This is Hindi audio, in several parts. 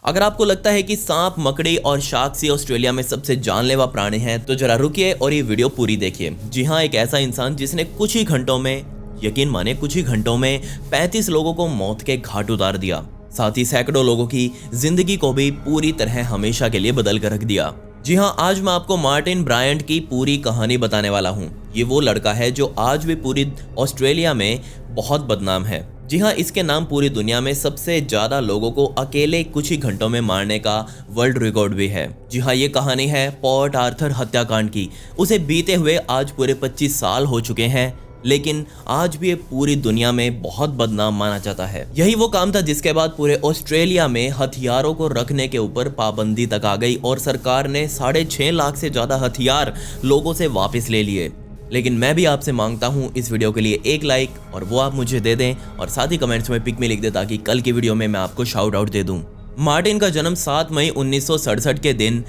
अगर आपको लगता है कि सांप, मकड़ी और शार्क सी ऑस्ट्रेलिया में सबसे जानलेवा प्राणी हैं, तो जरा रुकिए और ये वीडियो पूरी देखिए। जी हाँ, एक ऐसा इंसान जिसने कुछ ही घंटों में, यकीन माने कुछ ही घंटों में 35 लोगों को मौत के घाट उतार दिया, साथ ही सैकड़ों लोगों की जिंदगी को भी पूरी तरह हमेशा के लिए बदल कर रख दिया। जी हाँ, आज मैं आपको मार्टिन ब्रायंट की पूरी कहानी बताने वाला हूँ। ये वो लड़का है जो आज भी पूरी ऑस्ट्रेलिया में बहुत बदनाम है। जी हाँ, इसके नाम पूरी दुनिया में सबसे ज्यादा लोगों को अकेले कुछ ही घंटों में मारने का वर्ल्ड रिकॉर्ड भी है। जी हाँ, ये कहानी है पोर्ट आर्थर हत्याकांड की। उसे बीते हुए आज पूरे 25 साल हो चुके हैं, लेकिन आज भी ये पूरी दुनिया में बहुत बदनाम माना जाता है। यही वो काम था जिसके बाद पूरे ऑस्ट्रेलिया में हथियारों को रखने के ऊपर पाबंदी तक आ गई और सरकार ने 6.5 लाख से ज्यादा हथियार लोगों से वापस ले लिए। लेकिन मैं भी आपसे मांगता हूं इस वीडियो के लिए एक लाइक, और वो आप मुझे दे दें और साथ ही कमेंट्स में पिक में लिख दें ताकि कल की वीडियो में मैं आपको शाउट आउट दे दूं। मार्टिन का जन्म 7 मई 1967 के दिन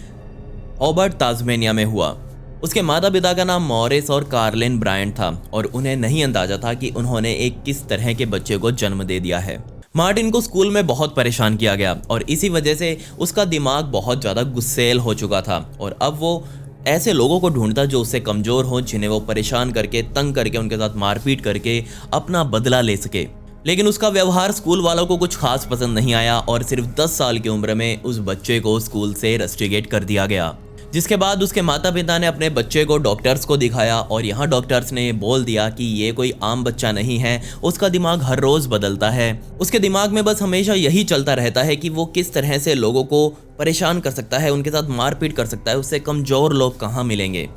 हॉबर्ट, तास्मेनिया में हुआ। उसके माता पिता का नाम मॉरिस और कार्लिन ब्रायंट था और उन्हें नहीं अंदाजा था कि उन्होंने एक किस तरह के बच्चे को जन्म दे दिया है। मार्टिन को स्कूल में बहुत परेशान किया गया और इसी वजह से उसका दिमाग बहुत ज़्यादा गुस्सैल हो चुका था और अब वो ऐसे लोगों को ढूंढता जो उससे कमज़ोर हो, जिन्हें वो परेशान करके, तंग करके, उनके साथ मारपीट करके अपना बदला ले सके। लेकिन उसका व्यवहार स्कूल वालों को कुछ खास पसंद नहीं आया और सिर्फ 10 साल की उम्र में उस बच्चे को स्कूल से रस्टिकेट कर दिया गया। जिसके बाद उसके माता पिता ने अपने बच्चे को डॉक्टर्स को दिखाया और यहाँ डॉक्टर्स ने बोल दिया कि ये कोई आम बच्चा नहीं है, उसका दिमाग हर रोज़ बदलता है। उसके दिमाग में बस हमेशा यही चलता रहता है कि वो किस तरह से लोगों को परेशान कर सकता है, उनके साथ मारपीट कर सकता है। उससे कमज़ोर लोग कहाँ मिलेंगे।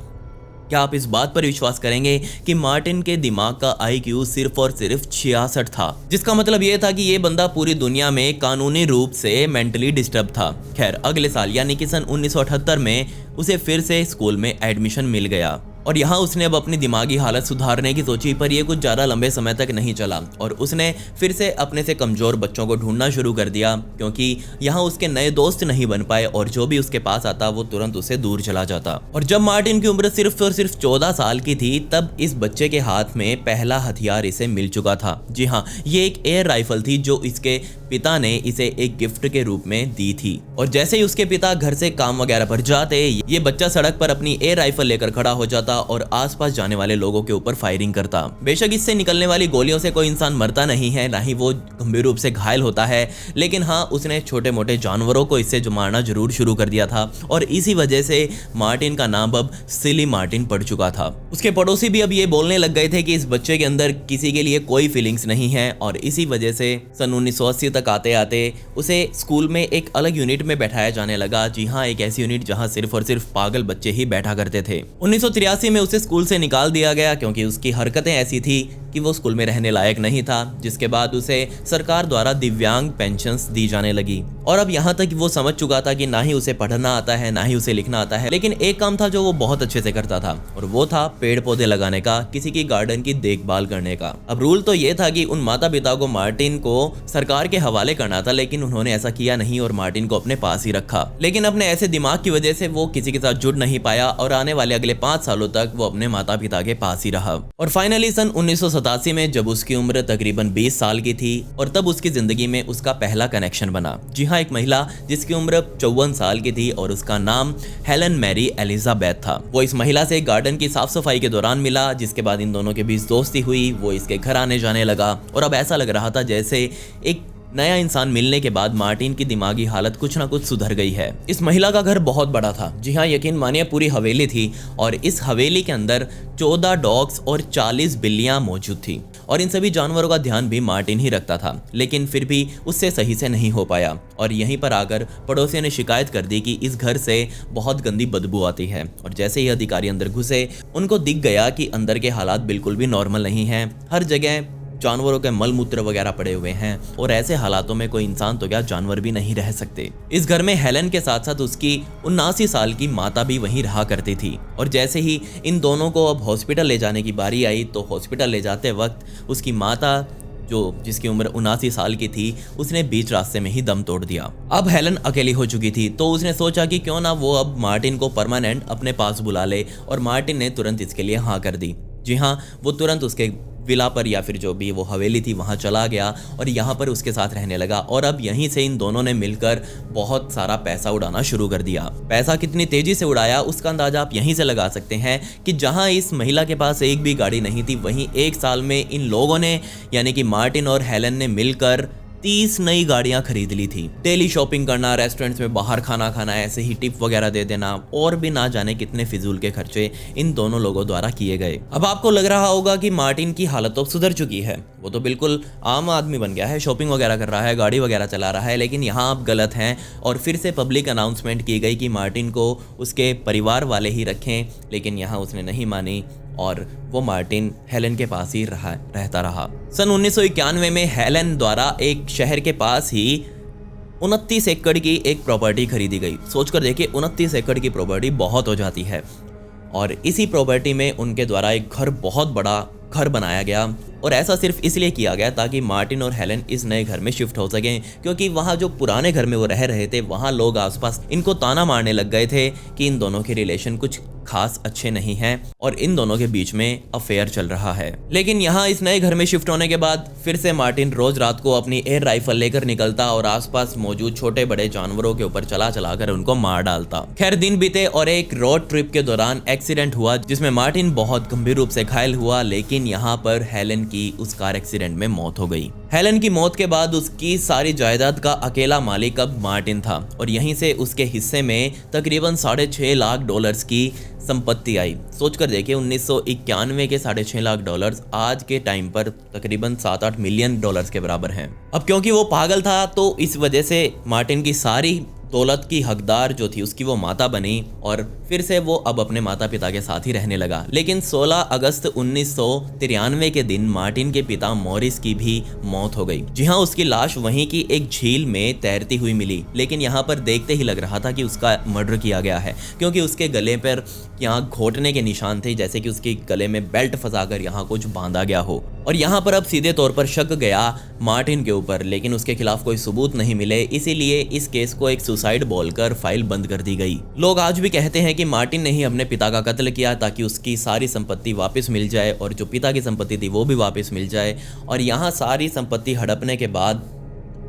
क्या आप इस बात पर विश्वास करेंगे कि मार्टिन के दिमाग का IQ सिर्फ और सिर्फ 66 था, जिसका मतलब ये था कि ये बंदा पूरी दुनिया में कानूनी रूप से मेंटली डिस्टर्ब था। खैर, अगले साल यानी कि सन 1978 में उसे फिर से स्कूल में एडमिशन मिल गया और यहाँ उसने अब अपनी दिमागी हालत सुधारने की सोची, पर यह कुछ ज़्यादा लंबे समय तक नहीं चला और उसने फिर से अपने से कमज़ोर बच्चों को ढूंढना शुरू कर दिया, क्योंकि यहाँ उसके नए दोस्त नहीं बन पाए और जो भी उसके पास आता वो तुरंत उसे दूर चला जाता। और जब मार्टिन की उम्र सिर्फ और सिर्फ 14 साल की थी, तब इस बच्चे के हाथ में पहला हथियार इसे मिल चुका था। जी हाँ, ये एक एयर राइफल थी जो इसके पिता ने इसे एक गिफ्ट के रूप में दी थी। और जैसे ही उसके पिता घर से काम वगैरह पर जाते, ये बच्चा सड़क पर अपनी एयर राइफल लेकर खड़ा हो जाता और आसपास जाने वाले लोगों के ऊपर फायरिंग करता। बेशक इससे निकलने वाली गोलियों से कोई इंसान मरता नहीं है, ना ही वो गंभीर रूप से घायल होता है, लेकिन हाँ, उसने छोटे मोटे जानवरों को इससे मारना जरूर शुरू कर दिया था और इसी वजह से मार्टिन का नाम अब सिली मार्टिन पड़ चुका था। उसके पड़ोसी भी अब ये बोलने लग गए थे कि इस बच्चे के अंदर किसी के लिए कोई फीलिंग्स नहीं है और इसी वजह से सन 1980 तक आते आते उसे स्कूल में एक अलग यूनिट में बैठाया जाने लगा। जी हाँ, एक ऐसी यूनिट जहाँ सिर्फ और सिर्फ पागल बच्चे ही बैठा करते थे। 1983 में उसे स्कूल से निकाल दिया गया क्योंकि उसकी हरकतें ऐसी थी कि वो स्कूल में रहने लायक नहीं था, जिसके बाद उसे सरकार द्वारा दिव्यांग पेंशन्स दी जाने लगी। और अब यहाँ तक वो समझ चुका था कि ना ही उसे पढ़ना आता है, ना ही उसे लिखना आता है, लेकिन एक काम था जो वो बहुत अच्छे से करता था और वो था पेड़ पौधे लगाने का, किसी की गार्डन की देखभाल करने का। अब रूल तो ये था कि उन माता पिता को मार्टिन को सरकार के हवाले करना था, लेकिन उन्होंने ऐसा किया नहीं और मार्टिन को अपने पास ही रखा। लेकिन अपने ऐसे दिमाग की वजह से वो किसी के साथ जुड़ नहीं पाया और आने वाले अगले 5 सालों तक वो अपने माता पिता के पास ही रहा। और फाइनली सन 1987 में जब उसकी उम्र तकरीबन 20 साल की थी और तब उसकी जिंदगी में उसका पहला कनेक्शन बना। जी हाँ, एक महिला जिसकी उम्र 54 साल की थी और उसका नाम हेलन मैरी एलिजाबेथ था। वो इस महिला से गार्डन की साफ सफाई के दौरान मिला, जिसके बाद इन दोनों के बीच दोस्ती हुई। वो इसके घर आने जाने लगा और अब ऐसा लग रहा था जैसे एक नया इंसान मिलने के बाद मार्टिन की दिमागी हालत कुछ ना कुछ सुधर गई है। इस महिला का घर बहुत बड़ा था। जी हाँ, यकीन मानिए पूरी हवेली थी और इस हवेली के अंदर 14 डॉग्स और 40 बिल्लियां मौजूद थी और इन सभी जानवरों का ध्यान भी मार्टिन ही रखता था, लेकिन फिर भी उससे सही से नहीं हो पाया। और यहीं पर आकर पड़ोसियों ने शिकायत कर दी कि इस घर से बहुत गंदी बदबू आती है और जैसे ही अधिकारी अंदर घुसे, उनको दिख गया कि अंदर के हालात बिल्कुल भी नॉर्मल नहीं हैं। हर जगह जानवरों के मल मूत्र वगैरह पड़े हुए हैं और ऐसे हालातों में कोई इंसान तो क्या, जानवर भी नहीं रह सकते। इस घर में हेलन के साथ साथ उसकी 79 साल की माता भी वहीं रहा करती थी और जैसे ही इन दोनों को अब हॉस्पिटल ले जाने की बारी आई, तो हॉस्पिटल ले जाते वक्त उसकी माता, जिसकी उम्र 79 साल की थी, उसने बीच रास्ते में ही दम तोड़ दिया। अब हेलन अकेली हो चुकी थी, तो उसने सोचा कि क्यों ना वो अब मार्टिन को परमानेंट अपने पास बुला ले और मार्टिन ने तुरंत इसके लिए हाँ कर दी। जी हाँ, वो तुरंत उसके विला पर या फिर जो भी वो हवेली थी वहाँ चला गया और यहाँ पर उसके साथ रहने लगा। और अब यहीं से इन दोनों ने मिलकर बहुत सारा पैसा उड़ाना शुरू कर दिया। पैसा कितनी तेजी से उड़ाया उसका अंदाजा आप यहीं से लगा सकते हैं कि जहाँ इस महिला के पास एक भी गाड़ी नहीं थी, वहीं एक साल में इन लोगों ने यानी कि मार्टिन और हेलन ने मिलकर 30 नई गाड़ियां खरीद ली थी। डेली शॉपिंग करना, रेस्टोरेंट्स में बाहर खाना खाना, ऐसे ही टिप वगैरह दे देना और भी ना जाने कितने फिजूल के खर्चे इन दोनों लोगों द्वारा किए गए। अब आपको लग रहा होगा कि मार्टिन की हालत तो सुधर चुकी है, वो तो बिल्कुल आम आदमी बन गया है, शॉपिंग वगैरह कर रहा है, गाड़ी वगैरह चला रहा है। लेकिन यहाँ आप गलत हैं और फिर से पब्लिक अनाउंसमेंट की गई कि मार्टिन को उसके परिवार वाले ही रखें, लेकिन यहाँ उसने नहीं मानी और वो मार्टिन हेलन के पास ही रहता रहा। सन 1991 में हेलन द्वारा एक शहर के पास ही 29 एकड़ की एक प्रॉपर्टी खरीदी गई। सोचकर देखिए 29 एकड़ की प्रॉपर्टी बहुत हो जाती है। और इसी प्रॉपर्टी में उनके द्वारा एक घर, बहुत बड़ा घर बनाया गया और ऐसा सिर्फ इसलिए किया गया ताकि मार्टिन और हेलन इस नए घर में शिफ्ट हो सकें, क्योंकि वहाँ जो पुराने घर में वो रह रहे थे वहाँ लोग आसपास इनको ताना मारने लग गए थे कि इन दोनों के रिलेशन कुछ खास अच्छे नहीं हैं और इन दोनों के बीच में अफेयर चल रहा है। लेकिन यहाँ इस नए घर में शिफ्ट होने के बाद फिर से मार्टिन रोज रात को अपनी एयर राइफल लेकर निकलता और आसपास मौजूद छोटे बड़े जानवरों के ऊपर चला कर उनको मार डालता। खैर दिन बीते और एक रोड ट्रिप के दौरान एक्सीडेंट हुआ जिसमें मार्टिन बहुत गंभीर रूप से घायल हुआ, लेकिन यहाँ पर हेलन की उस कार एक्सीडेंट में मौत हो गई। हेलन की मौत के बाद उसकी सारी जायदाद का अकेला मालिक अब मार्टिन था और यहीं से उसके हिस्से में तकरीबन $6.5 लाख की संपत्ति आई। सोचकर देखिए 1991 के $6.5 लाख आज के टाइम पर तकरीबन 7-8 मिलियन डॉलर्स के बराबर हैं। अब क्योंकि वो पागल था तो इस वजह से मार्टिन की सारी दौलत की हकदार जो थी उसकी वो माता बनी और फिर से वो अब अपने माता पिता के साथ ही रहने लगा। लेकिन 16 अगस्त 1993 के दिन मार्टिन के पिता मॉरिस की भी मौत हो गई। जी हाँ, उसकी लाश वहीं की एक झील में तैरती हुई मिली, लेकिन यहाँ पर देखते ही लग रहा था कि उसका मर्डर किया गया है, क्योंकि उसके गले पर यहाँ घोटने के निशान थे, जैसे कि उसके गले में बेल्ट फंसाकर यहाँ कुछ बांधा गया हो। और यहाँ पर अब सीधे तौर पर शक गया मार्टिन के ऊपर, लेकिन उसके खिलाफ कोई सबूत नहीं मिले, इसीलिए इस केस को एक सुसाइड बोलकर फाइल बंद कर दी गई। लोग आज भी कहते हैं कि मार्टिन ने ही अपने पिता का कत्ल किया ताकि उसकी सारी संपत्ति वापस मिल जाए और जो पिता की संपत्ति थी वो भी वापस मिल जाए। और यहाँ सारी संपत्ति हड़पने के बाद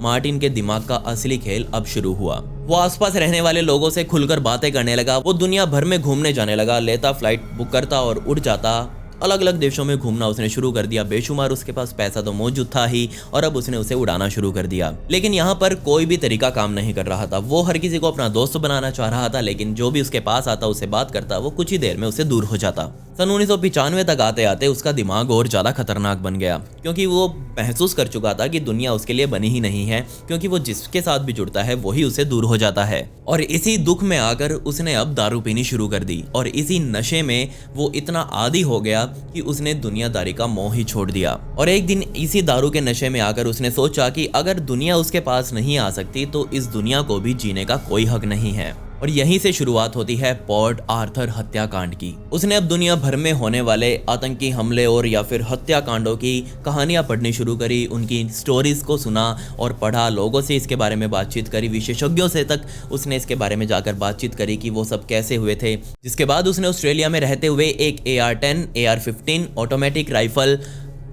मार्टिन के दिमाग का असली खेल अब शुरू हुआ। वो आसपास रहने वाले लोगों से खुलकर बातें करने लगा, वो दुनिया भर में घूमने जाने लगा, लेता फ्लाइट बुक करता और उड़ जाता। अलग अलग देशों में घूमना उसने शुरू कर दिया। बेशुमार उसके पास पैसा तो मौजूद था ही और अब उसने उसे उड़ाना शुरू कर दिया। लेकिन यहाँ पर कोई भी तरीका काम नहीं कर रहा था। वो हर किसी को अपना दोस्त बनाना चाह रहा था, लेकिन जो भी उसके पास आता उसे बात करता वो कुछ ही देर में उसे दूर हो जाता। सन 1995 तक आते आते उसका दिमाग और ज़्यादा खतरनाक बन गया, क्योंकि वो महसूस कर चुका था कि दुनिया उसके लिए बनी ही नहीं है, क्योंकि वो जिसके साथ भी जुड़ता है वही उसे दूर हो जाता है। और इसी दुख में आकर उसने अब दारू पीनी शुरू कर दी और इसी नशे में वो इतना आदी हो गया कि उसने दुनियादारी का मोह ही छोड़ दिया। और एक दिन इसी दारू के नशे में आकर उसने सोचा कि अगर दुनिया उसके पास नहीं आ सकती तो इस दुनिया को भी जीने का कोई हक नहीं है। और यहीं से शुरुआत होती है पोर्ट आर्थर हत्याकांड की। उसने अब दुनिया भर में होने वाले आतंकी हमले और या फिर हत्याकांडों की कहानियां पढ़नी शुरू करी, उनकी स्टोरीज को सुना और पढ़ा, लोगों से इसके बारे में बातचीत करी, विशेषज्ञों से तक उसने इसके बारे में जाकर बातचीत करी कि वो सब कैसे हुए थे। जिसके बाद उसने ऑस्ट्रेलिया में रहते हुए एक AR-10, AR-15 automatic rifle,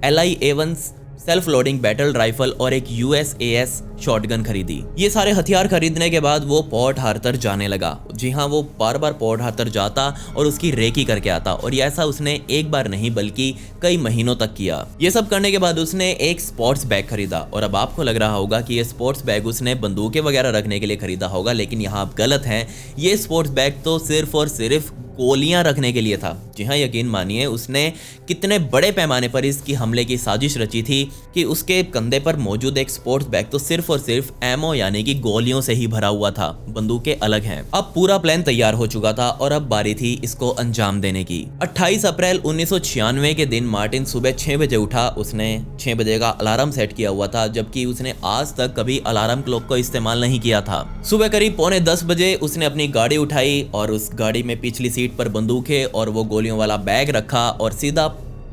LI-A1 self loading battle rifle और एक USAS शॉटगन खरीदी। ये सारे हथियार खरीदने के बाद वो पोर्ट आर्थर जाने लगा। जी हाँ, वो बार बार पोर्ट आर्थर जाता और उसकी रेकी करके आता और ये ऐसा उसने एक बार नहीं बल्कि कई महीनों तक किया। ये सब करने के बाद उसने एक स्पोर्ट्स बैग खरीदा। और अब आपको लग रहा होगा कि ये स्पोर्ट्स बैग उसने बंदूकें वगैरह रखने के लिए खरीदा होगा, लेकिन यहाँ आप गलत हैं। ये स्पोर्ट्स बैग तो सिर्फ और सिर्फ गोलियां रखने के लिए था। जी हाँ, यकीन मानिए उसने कितने बड़े पैमाने पर इसकी हमले की साजिश रची थी कि उसके कंधे पर मौजूद एक स्पोर्ट्स बैग तो सिर्फ और सिर्फ एमओ यानी कि गोलियों से ही भरा हुआ था, बंदूकें अलग हैं। अब पूरा प्लान तैयार हो चुका था और अब बारी थी इसको अंजाम देने की। 28 अप्रैल 1996 के दिन मार्टिन सुबह 6 बजे उठा। उसने 6 बजे का अलार्म सेट किया हुआ था, जबकि उसने आज तक कभी अलार्म क्लॉक को इस्तेमाल नहीं किया था। सुबह करीब 9:45 बजे उसने अपनी गाड़ी उठाई और उस गाड़ी में पिछली सीट पर बंदूकें और वो गोलियों वाला बैग रखा और सीधा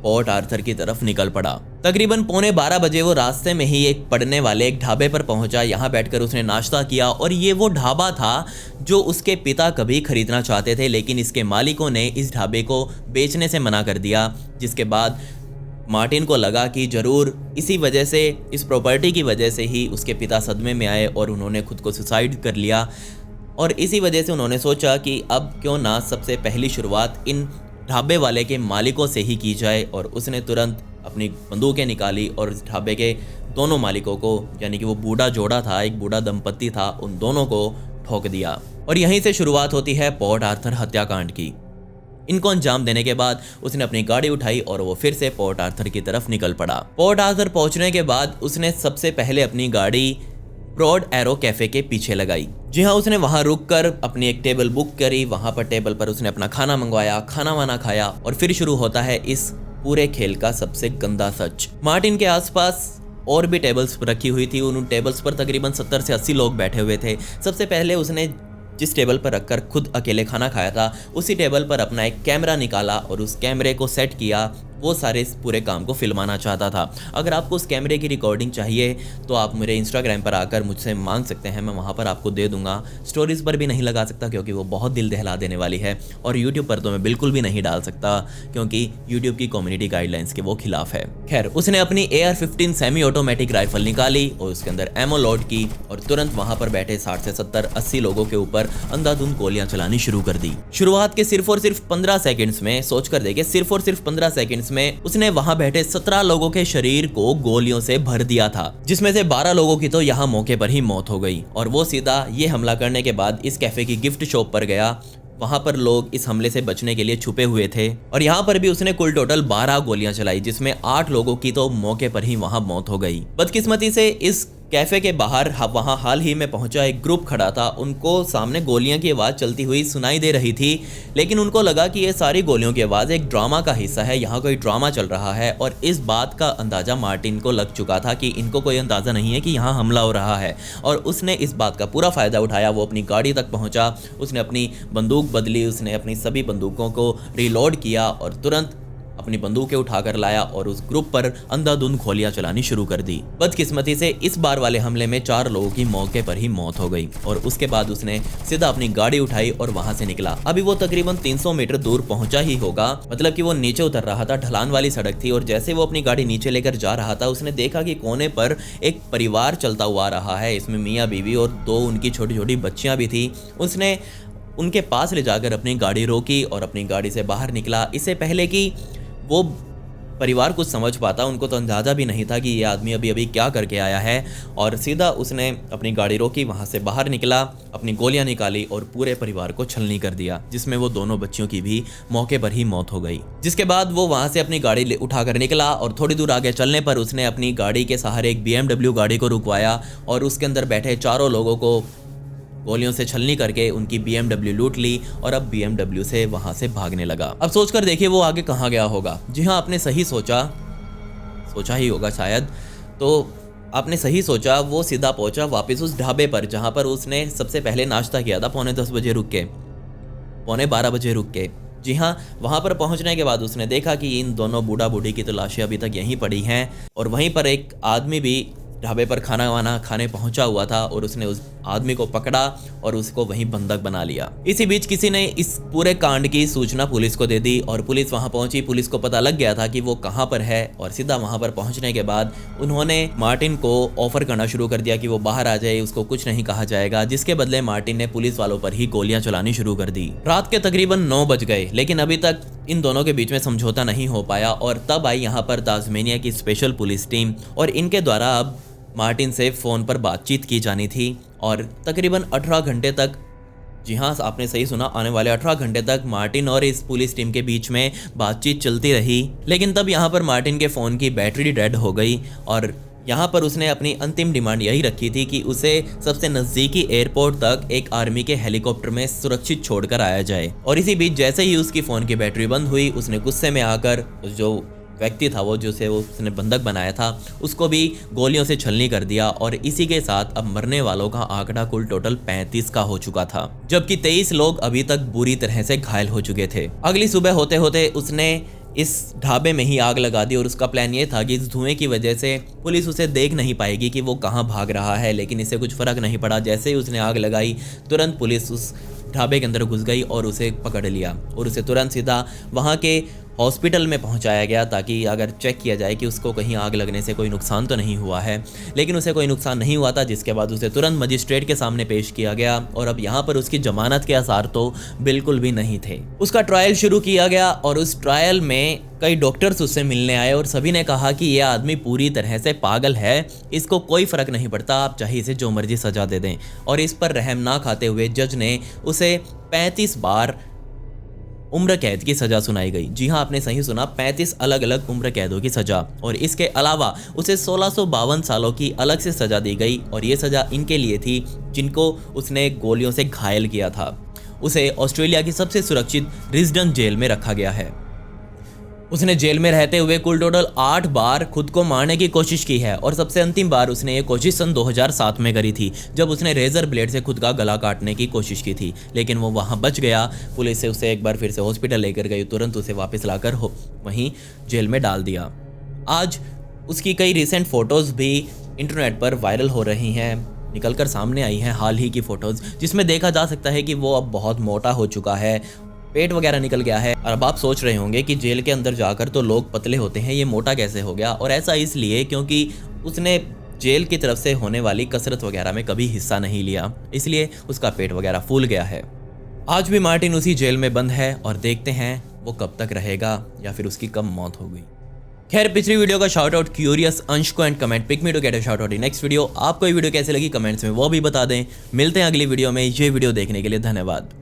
पोर्ट आर्थर की तरफ निकल पड़ा। तकरीबन 11:15 बजे वो रास्ते में ही एक पड़ने वाले एक ढाबे पर पहुंचा। यहाँ बैठकर उसने नाश्ता किया और ये वो ढाबा था जो उसके पिता कभी खरीदना चाहते थे, लेकिन इसके मालिकों ने इस ढाबे को बेचने से मना कर दिया। जिसके बाद मार्टिन को लगा कि जरूर इसी वजह से, इस प्रॉपर्टी की वजह से ही उसके पिता सदमे में आए और उन्होंने खुद को सुसाइड कर लिया। और इसी वजह से उन्होंने सोचा कि अब क्यों ना सबसे पहली शुरुआत इन ढाबे वाले के मालिकों से ही की जाए। और उसने तुरंत अपनी बंदूकें निकाली और इस ढाबे के दोनों मालिकों को, यानी कि वो बूढ़ा जोड़ा था, एक बूढ़ा दंपत्ति था, उन दोनों को ठोक दिया। और यहीं से शुरुआत होती है पोर्ट आर्थर हत्याकांड की। इनको अंजाम देने के बाद उसने अपनी गाड़ी उठाई और वो फिर से पोर्ट आर्थर की तरफ निकल पड़ा। पोर्ट आर्थर पहुंचने के बाद उसने सबसे पहले अपनी गाड़ी ब्रॉड एरो कैफे के पीछे लगाई। जी हाँ, उसने वहां रुककर अपनी एक टेबल बुक करी। वहां पर टेबल पर उसने अपना खाना मंगवाया, खाना वाना खाया और फिर शुरू होता है इस पूरे खेल का सबसे गंदा सच। मार्टिन के आसपास और भी टेबल्स रखी हुई थी। उन टेबल्स पर तकरीबन 70 से 80 लोग बैठे हुए थे। सबसे पहले उसने जिस टेबल पर रखकर खुद अकेले खाना खाया था, उसी टेबल पर अपना एक कैमरा निकाला और उस कैमरे को सेट किया। वो सारे पूरे काम को फिल्माना चाहता था। अगर आपको उस कैमरे की रिकॉर्डिंग चाहिए तो आप मेरे इंस्टाग्राम पर आकर मुझसे मांग सकते हैं, मैं वहाँ पर आपको दे दूंगा। स्टोरीज पर भी नहीं लगा सकता क्योंकि वो बहुत दिल दहला देने वाली है, और यूट्यूब पर तो मैं बिल्कुल भी नहीं डाल सकता क्योंकि यूट्यूब की कम्युनिटी गाइडलाइंस के वो खिलाफ है। खैर, उसने अपनी AR-15 सेमी ऑटोमेटिक राइफल निकाली और उसके अंदर एमो लोड की और तुरंत वहाँ पर बैठे 60 से 70 80 लोगों के ऊपर अंधाधुंध गोलियां चलानी शुरू कर दी। शुरुआत के सिर्फ और सिर्फ 15 सेकंड्स में, सोच कर देखिए, सिर्फ और सिर्फ 15 सेकंड्स में उसने वहां बैठे 17 लोगों के शरीर को गोलियों से भर दिया था, जिसमें से 12 लोगों की तो यहां मौके पर ही मौत हो गई। और वो सीधा ये हमला करने के बाद इस कैफे की गिफ्ट शॉप पर गया। वहां पर लोग इस हमले से बचने के लिए छुपे हुए थे और यहाँ पर भी उसने कुल टोटल 12 गोलियां चलाई, जिसमें 8 लोगों की तो मौके पर ही वहां मौत हो गई। बदकिस्मती से इस कैफे के बाहर वहां हाल ही में पहुंचा एक ग्रुप खड़ा था। उनको सामने गोलियां की आवाज़ चलती हुई सुनाई दे रही थी, लेकिन उनको लगा कि ये सारी गोलियों की आवाज़ एक ड्रामा का हिस्सा है, यहाँ कोई ड्रामा चल रहा है। और इस बात का अंदाज़ा मार्टिन को लग चुका था कि इनको कोई अंदाज़ा नहीं है कि यहाँ हमला हो रहा है, और उसने इस बात का पूरा फ़ायदा उठाया। वो अपनी गाड़ी तक पहुँचा, उसने अपनी बंदूक बदली, उसने अपनी सभी बंदूकों को रिलोड किया और तुरंत अपनी बंदूकें उठाकर लाया और उस ग्रुप पर अंधाधुंध गोलियां चलानी शुरू कर दी। बदकिस्मती से इस बार वाले हमले में 4 लोगों की मौके पर ही मौत हो गई और उसके बाद उसने सीधा अपनी गाड़ी उठाई और वहां से निकला। अभी वो तकरीबन 300 मीटर दूर पहुंचा ही होगा, मतलब कि वो नीचे उतर रहा था। ढलान वाली सड़क थी और जैसे वो अपनी गाड़ी नीचे लेकर जा रहा था, उसने देखा कि कोने पर एक परिवार चलता हुआ आ रहा है। इसमें मियाँ बीवी और 2 उनकी छोटी छोटी बच्चियां भी थी। उसने उनके पास ले जाकर अपनी गाड़ी रोकी और अपनी गाड़ी से बाहर निकला। इससे पहले कि वो परिवार कुछ समझ पाता, उनको तो अंदाज़ा भी नहीं था कि ये आदमी अभी अभी क्या करके आया है, और सीधा उसने अपनी गाड़ी रोकी, वहाँ से बाहर निकला, अपनी गोलियां निकाली और पूरे परिवार को छलनी कर दिया, जिसमें वो दोनों बच्चियों की भी मौके पर ही मौत हो गई। जिसके बाद वो वहाँ से अपनी गाड़ी उठाकर निकला और थोड़ी दूर आगे चलने पर उसने अपनी गाड़ी के सहारे एक BMW गाड़ी को रुकवाया और उसके अंदर बैठे 4 लोगों को गोलियों से छलनी करके उनकी BMW लूट ली और अब BMW से वहां से भागने लगा। अब सोचकर देखिए वो आगे कहाँ गया होगा। जी हाँ, आपने सही सोचा ही होगा शायद, तो आपने सही सोचा, वो सीधा पहुंचा वापस उस ढाबे पर जहां पर उसने सबसे पहले नाश्ता किया था, पौने 10 बजे रुक के, पौने 12 बजे रुक के। जी हाँ, वहाँ पर पहुँचने के बाद उसने देखा कि इन दोनों बूढ़ा बूढ़ी की तो लाशें अभी तक यहीं पड़ी हैं और वहीं पर एक आदमी भी ढाबे पर खाना वाना खाने पहुंचा हुआ था और उसने उस आदमी को पकड़ा और उसको वहीं बंधक बना लिया। इसी बीच किसी ने इस पूरे कांड की सूचना पुलिस को दे दी और पुलिस वहां पहुंची। पुलिस को पता लग गया था कि वो कहां पर है और सीधा वहां पर पहुंचने के बाद उन्होंने मार्टिन को ऑफर करना शुरू कर दिया कि वो बाहर आ जाए, उसको कुछ नहीं कहा जाएगा, जिसके बदले मार्टिन ने पुलिस वालों पर ही गोलियां चलानी शुरू कर दी। रात के तकरीबन 9 बज गए, लेकिन अभी तक इन दोनों के बीच में समझौता नहीं हो पाया और तब आई यहाँ पर तास्मेनिया की स्पेशल पुलिस टीम और इनके द्वारा अब मार्टिन से फ़ोन पर बातचीत की जानी थी और तकरीबन 18 घंटे तक, जी हाँ आपने सही सुना, आने वाले 18 घंटे तक मार्टिन और इस पुलिस टीम के बीच में बातचीत चलती रही। लेकिन तब यहाँ पर मार्टिन के फ़ोन की बैटरी डेड हो गई और यहाँ पर उसने अपनी अंतिम डिमांड यही रखी थी कि उसे सबसे नज़दीकी एयरपोर्ट तक एक आर्मी के हेलीकॉप्टर में सुरक्षित छोड़कर आया जाए। और इसी बीच जैसे ही उसकी फ़ोन की बैटरी बंद हुई, उसने गुस्से में आकर जो व्यक्ति था वो उसने बंधक बनाया था उसको भी गोलियों से छलनी कर दिया और इसी के साथ अब मरने वालों का आंकड़ा कुल टोटल 35 का हो चुका था, जबकि 23 लोग अभी तक बुरी तरह से घायल हो चुके थे। अगली सुबह होते होते उसने इस ढाबे में ही आग लगा दी और उसका प्लान ये था कि इस धुएं की वजह से पुलिस उसे देख नहीं पाएगी कि वो कहाँ भाग रहा है, लेकिन इससे कुछ फर्क नहीं पड़ा। जैसे ही उसने आग लगाई तुरंत पुलिस उस ढाबे के अंदर घुस गई और उसे पकड़ लिया और उसे तुरंत सीधा वहाँ के हॉस्पिटल में पहुंचाया गया ताकि अगर चेक किया जाए कि उसको कहीं आग लगने से कोई नुकसान तो नहीं हुआ है, लेकिन उसे कोई नुकसान नहीं हुआ था, जिसके बाद उसे तुरंत मजिस्ट्रेट के सामने पेश किया गया और अब यहाँ पर उसकी जमानत के आसार तो बिल्कुल भी नहीं थे। उसका ट्रायल शुरू किया गया और उस ट्रायल में कई डॉक्टर्स उससे मिलने आए और सभी ने कहा कि यह आदमी पूरी तरह से पागल है, इसको कोई फर्क नहीं पड़ता, आप चाहे इसे जो मर्जी सजा दे दें। और इस पर रहम ना खाते हुए जज ने उसे 35 बार उम्र कैद की सजा सुनाई गई। जी हाँ, आपने सही सुना, 35 अलग अलग उम्र कैदों की सजा। और इसके अलावा उसे 1652 सालों की अलग से सजा दी गई और ये सजा इनके लिए थी जिनको उसने गोलियों से घायल किया था। उसे ऑस्ट्रेलिया की सबसे सुरक्षित रिजडन जेल में रखा गया है। उसने जेल में रहते हुए कुल टोटल 8 बार खुद को मारने की कोशिश की है और सबसे अंतिम बार उसने ये कोशिश सन 2007 में करी थी, जब उसने रेजर ब्लेड से खुद का गला काटने की कोशिश की थी, लेकिन वो वहाँ बच गया। पुलिस से उसे एक बार फिर से हॉस्पिटल लेकर गई, तुरंत उसे वापस लाकर वहीं जेल में डाल दिया। आज उसकी कई रिसेंट फ़ोटोज़ भी इंटरनेट पर वायरल हो रही हैं, निकलकर सामने आई हैं हाल ही की फ़ोटोज़, जिसमें देखा जा सकता है कि वो अब बहुत मोटा हो चुका है, पेट वगैरह निकल गया है। और अब आप सोच रहे होंगे कि जेल के अंदर जाकर तो लोग पतले होते हैं, ये मोटा कैसे हो गया? और ऐसा इसलिए क्योंकि उसने जेल की तरफ से होने वाली कसरत वगैरह में कभी हिस्सा नहीं लिया, इसलिए उसका पेट वगैरह फूल गया है। आज भी मार्टिन उसी जेल में बंद है और देखते हैं वो कब तक रहेगा या फिर उसकी कब मौत हो गई। खैर, पिछली वीडियो का शाउट आउट क्यूरियस अंश को and comment pick me to get a shout out in next video. आपको ये वीडियो कैसे लगी कमेंट्स में वो भी बता दें। मिलते हैं अगली वीडियो में। ये वीडियो देखने के लिए धन्यवाद।